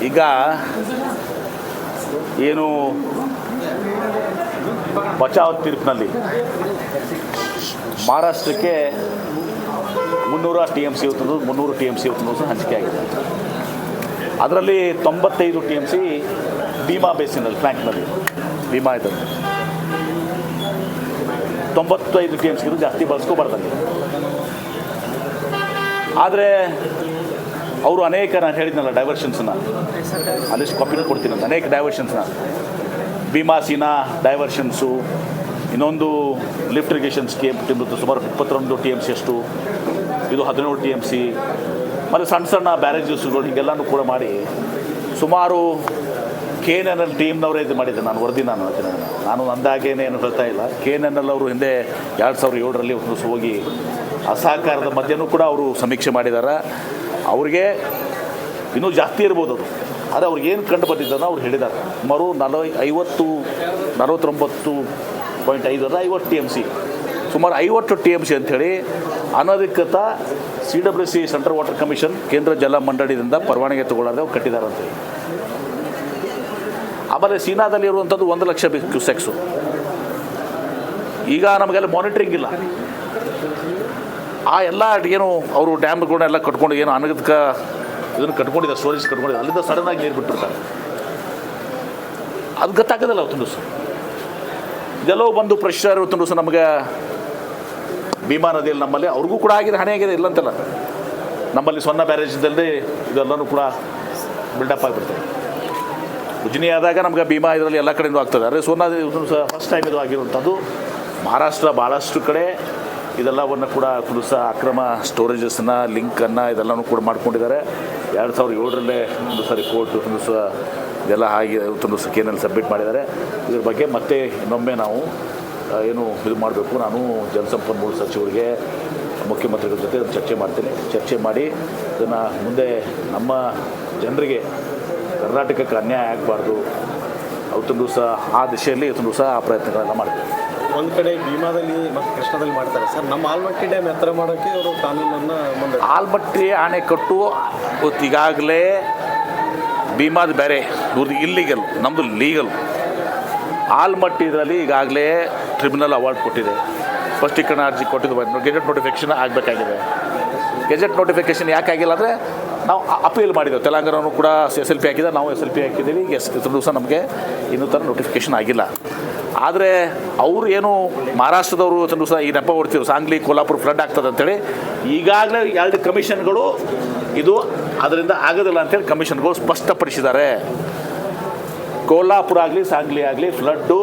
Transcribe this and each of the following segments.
ಈಗ ಏನು ಬಚಾವ್ ತೀರ್ಪಿನಲ್ಲಿ ಮಹಾರಾಷ್ಟ್ರಕ್ಕೆ 300 TMC ಇವತ್ತು 300 TMC ಇವತ್ತು ಸಹ ಹಂಚಿಕೆ ಆಗಿದೆ. ಅದರಲ್ಲಿ 95 TMC ಭೀಮಾ ಬೇಸಿನಲ್ಲಿ ಫ್ಲ್ಯಾಂಕ್ನಲ್ಲಿ ಭೀಮಾ ಇದೆ. 95 TMC ಜಾಸ್ತಿ ಬಳಸ್ಕೋಬಾರ್ದಲ್ಲಿ. ಆದರೆ ಅವರು ಅನೇಕ, ನಾನು ಹೇಳಿದ್ನಲ್ಲ ಡೈವರ್ಷನ್ಸ್ನ ಅಲ್ಲಿಷ್ಟು ಕಾಪಿನ ಕೊಡ್ತೀನಿ, ಅನೇಕ ಡೈವರ್ಷನ್ಸ್ನ ಭೀಮಾಸೀನಾ ಡೈವರ್ಷನ್ಸು, ಇನ್ನೊಂದು ಲಿಫ್ಟ್ ಇರಿಗೇಷನ್ ಸ್ಕೀಮ್ ಸುಮಾರು 22 TMC ಅಷ್ಟು, ಇದು 17 TMC, ಮತ್ತು ಸಣ್ಣ ಸಣ್ಣ ಬ್ಯಾರೇಜಸ್ಗಳು ಹೀಗೆಲ್ಲನೂ ಕೂಡ ಮಾಡಿ ಸುಮಾರು KNNL ಟೀಮ್ನವರೇ ಇದು ಮಾಡಿದ್ದೆ. ನಾನು ವರದಿ ನಾನು ಅಂದಾಗೇನೆ ಏನು ಹೇಳ್ತಾ ಇಲ್ಲ. KNNL ಅವರು ಹಿಂದೆ 2007ರಲ್ಲಿ ಹೋಗಿ ಅಸಹಕಾರದ ಮಧ್ಯನೂ ಕೂಡ ಅವರು ಸಮೀಕ್ಷೆ ಮಾಡಿದ್ದಾರೆ. ಅವ್ರಿಗೆ ಇನ್ನೂ ಜಾಸ್ತಿ ಇರ್ಬೋದು ಅದು, ಆದರೆ ಅವ್ರಿಗೆ ಏನು ಕಂಡು ಬಂದಿದ್ದನ್ನು ಅವ್ರು ಹೇಳಿದ್ದಾರೆ. ಸುಮಾರು 49.5 TMC, ಸುಮಾರು 50 TMC ಅಂಥೇಳಿ ಅನಧಿಕೃತ CWC ಸೆಂಟ್ರಲ್ ವಾಟರ್ ಕಮಿಷನ್ ಕೇಂದ್ರ ಜಲ ಮಂಡಳಿಯಿಂದ ಪರವಾನಗಿ ತಗೊಳ್ಳಾರ್ದೆ ಅವ್ರು ಕಟ್ಟಿದಾರಂತೆ. ಆಮೇಲೆ ಸೀನಾದಲ್ಲಿ ಇರುವಂಥದ್ದು 1 ಲಕ್ಷ ಕ್ಯೂಸೆಕ್ಸು. ಈಗ ನಮಗೆಲ್ಲ ಮಾನಿಟ್ರಿಂಗ್ ಇಲ್ಲ. ಆ ಎಲ್ಲ ಏನು ಅವರು ಡ್ಯಾಮ್ಗಳನ್ನೆಲ್ಲ ಕಟ್ಕೊಂಡು ಏನು ಅನಗತ್ಕ ಇದನ್ನು ಕಟ್ಕೊಂಡಿದ್ದಾರೆ, ಸ್ಟೋರೇಜ್ ಕಟ್ಕೊಂಡಿದ್ದಾರೆ, ಅಲ್ಲಿಂದ ಸಡನ್ನಾಗಿ ನೀರು ಬಿಟ್ಟಿರ್ತಾರೆ. ಅದು ಗೊತ್ತಾಗೋದಿಲ್ಲ ಅವತ್ತೊಂದು ದಿವಸ. ಇದೆಲ್ಲೋ ಬಂದು ಪ್ರೆಷರ್ ಇವತ್ತೊಂದು ದಿವಸ ನಮಗೆ ಭೀಮಾ ನದಿಯಲ್ಲಿ ನಮ್ಮಲ್ಲಿ ಅವ್ರಿಗೂ ಕೂಡ ಆಗಿದೆ, ಹಾನಿ ಆಗಿದೆ, ಇಲ್ಲಂತಲ್ಲ. ನಮ್ಮಲ್ಲಿ ಸೊನ್ನ ಬ್ಯಾರೇಜ್ದಲ್ಲಿ ಇದೆಲ್ಲನೂ ಕೂಡ ಬಿಲ್ಡಪ್ ಆಗಿಬಿಡ್ತದೆ. ಉಜ್ನಿ ಆದಾಗ ನಮ್ಗೆ ಭೀಮಾ ಇದರಲ್ಲಿ ಎಲ್ಲ ಕಡೆಯಿಂದ ಆಗ್ತದೆ. ಆದರೆ ಸೋನಾ ಸಹ ಫಸ್ಟ್ ಟೈಮ್ ಇದು ಆಗಿರುವಂಥದ್ದು. ಮಹಾರಾಷ್ಟ್ರ ಭಾಳಷ್ಟು ಕಡೆ ಇದೆಲ್ಲವನ್ನು ಕೂಡ ಕುಡಿಸ ಅಕ್ರಮ ಸ್ಟೋರೇಜಸ್ನ ಲಿಂಕನ್ನು ಇದೆಲ್ಲನೂ ಕೂಡ ಮಾಡ್ಕೊಂಡಿದ್ದಾರೆ. 2007ರಲ್ಲೇ ಒಂದು ಸರಿ ಕೋರ್ಟ್ ಒಂದು ಸಹ ಇದೆಲ್ಲ ಆಗಿ ಒಂದು ಸಹ KNNL ಸಬ್ಮಿಟ್ ಮಾಡಿದ್ದಾರೆ. ಇದ್ರ ಬಗ್ಗೆ ಮತ್ತೆ ಇನ್ನೊಮ್ಮೆ ನಾವು ಏನು ಇದು ಮಾಡಬೇಕು, ನಾನು ಜಲಸಂಪನ್ಮೂಲ ಸಚಿವರಿಗೆ ಮುಖ್ಯಮಂತ್ರಿಗಳ ಜೊತೆ ಚರ್ಚೆ ಮಾಡ್ತೀನಿ. ಚರ್ಚೆ ಮಾಡಿ ಇದನ್ನು ಮುಂದೆ ನಮ್ಮ ಜನರಿಗೆ ಕರ್ನಾಟಕಕ್ಕೆ ಅನ್ಯಾಯ ಆಗಬಾರ್ದು, ಅವತ್ತೊಂದು ದಿವಸ ಆ ದಿಶೆಯಲ್ಲಿ ಇವತ್ತೊಂದು ದಿವಸ ಆ ಪ್ರಯತ್ನಗಳೆಲ್ಲ ಮಾಡ್ತೀವಿ. ಒಂದು ಕಡೆ ಭೀಮಾದಲ್ಲಿ ಮತ್ತು ಕೃಷ್ಣದಲ್ಲಿ ಮಾಡ್ತಾರೆ ಸರ್. ನಮ್ಮ ಆಲ್ಮಟ್ಟಿ ಡ್ಯಾಮ್ ಎತ್ತರ ಮಾಡೋಕ್ಕೆ ಅವರು ಕಾನೂನನ್ನು ಮುಂದೆ ಆಲ್ಮಟ್ಟಿ ಅಣೆಕಟ್ಟು ಈಗಾಗಲೇ ಭೀಮಾದ ಬೇರೆ, ಇವ್ರದ್ದು ಇಲ್ಲಿಗಲ್, ನಮ್ಮದು ಲೀಗಲ್. ಆಲ್ಮಟ್ಟಿ ಇದರಲ್ಲಿ ಈಗಾಗಲೇ ಟ್ರಿಬ್ಯುನಲ್ ಅವಾರ್ಡ್ ಕೊಟ್ಟಿದೆ. ಸ್ಪಷ್ಟೀಕರಣ ಅರ್ಜಿ ಕೊಟ್ಟಿದ್ದು ಗೆಜೆಟ್ ನೋಟಿಫಿಕೇಷನ್ ಆಗಬೇಕಾಗಿದೆ. ಗೆಜೆಟ್ ನೋಟಿಫಿಕೇಷನ್ ಯಾಕಾಗಿಲ್ಲ ಅಂದರೆ ನಾವು ಅಪೀಲ್ ಮಾಡಿದ್ದೇವೆ. ತೆಲಂಗಾಣನೂ ಕೂಡ SLP ಹಾಕಿದೆ, ನಾವು SLP ಹಾಕಿದ್ದೀವಿ. ಇಷ್ಟು ದಿವಸ ನಮಗೆ ಇನ್ನೂ ಥರ ನೋಟಿಫಿಕೇಷನ್ ಆಗಿಲ್ಲ. ಆದರೆ ಅವರು ಏನು ಮಹಾರಾಷ್ಟ್ರದವರು ಇವತ್ತು ದಿವಸ ಈ ನೆಪ ಹೊಡ್ತೀವಿ, ಸಾಂಗ್ಲಿ ಕೋಲ್ಹಾಪುರ ಫ್ಲಡ್ ಆಗ್ತದೆ ಅಂತೇಳಿ ಈಗಾಗಲೇ 2 ಕಮಿಷನ್ಗಳು ಇದು ಅದರಿಂದ ಆಗೋದಿಲ್ಲ ಅಂತೇಳಿ ಕಮಿಷನ್ಗಳು ಸ್ಪಷ್ಟಪಡಿಸಿದ್ದಾರೆ. ಕೋಲ್ಹಾಪುರ ಆಗಲಿ ಸಾಂಗ್ಲಿ ಆಗಲಿ ಫ್ಲಡ್ಡು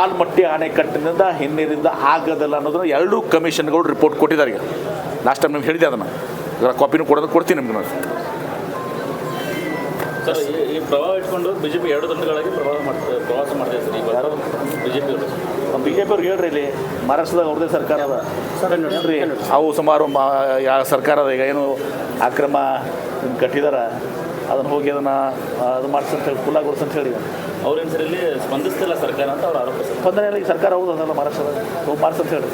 ಆಲ್ಮಟ್ಟಿ ಅಣೆಕಟ್ಟಿನಿಂದ ಹಿನ್ನೀರಿಂದ ಆಗೋದಿಲ್ಲ ಅನ್ನೋದನ್ನು 2 ಕಮಿಷನ್ಗಳು ರಿಪೋರ್ಟ್ ಕೊಟ್ಟಿದ್ದಾರೆ. ಈಗ ಲಾಸ್ಟ್ ಟೈಮ್ ನಿಮ್ಗೆ ಹೇಳಿದೆ, ಅದನ್ನು ಇದರ ಕಾಪಿನೂ ಕೊಡ್ತೀನಿ ನಿಮ್ಗೆ ನಾನು. ಸರ್, ಈ ಪ್ರವಾಹ ಇಟ್ಕೊಂಡು BJP 2 ತಂಡಗಳಾಗಿ ಪ್ರವಾಸ ಮಾಡ್ತಾ ಸರ್. ಈಗ ಯಾರು BJP ಅವರು ಅವ್ರಿಗೆ ಹೇಳ್ರಿ, ಇಲ್ಲಿ ಮಹಾರಾಷ್ಟ್ರದಾಗ ಅವ್ರದ್ದೇ ಸರ್ಕಾರ ಅದ ಹೇಳ್ರಿ. ಅವು ಸುಮಾರು ಸರ್ಕಾರ ಅದ. ಈಗ ಏನು ಅಕ್ರಮ ಕಟ್ಟಿದಾರ ಅದನ್ನು ಹೋಗಿ ಅದನ್ನು ಅದು ಮಾಡಿಸಂತ ಹೇಳಿ ಕುಲ್ಲಾಗೊಳಿಸಂತ ಹೇಳಿ ಅವ್ರೇನು ಸರ್ ಇಲ್ಲಿ ಸ್ಪಂದಿಸ್ತಿಲ್ಲ ಸರ್ಕಾರ ಅಂತ ಅವ್ರ ಆರೋಪ. ಸ್ಪಂದನೆ ಸರ್ಕಾರ ಹೌದು ಅದಲ್ಲ ಮಹಾರಾಷ್ಟ್ರದಾಗ ಹೋಗಿ ಮಾಡಿಸಂತ ಹೇಳಿ.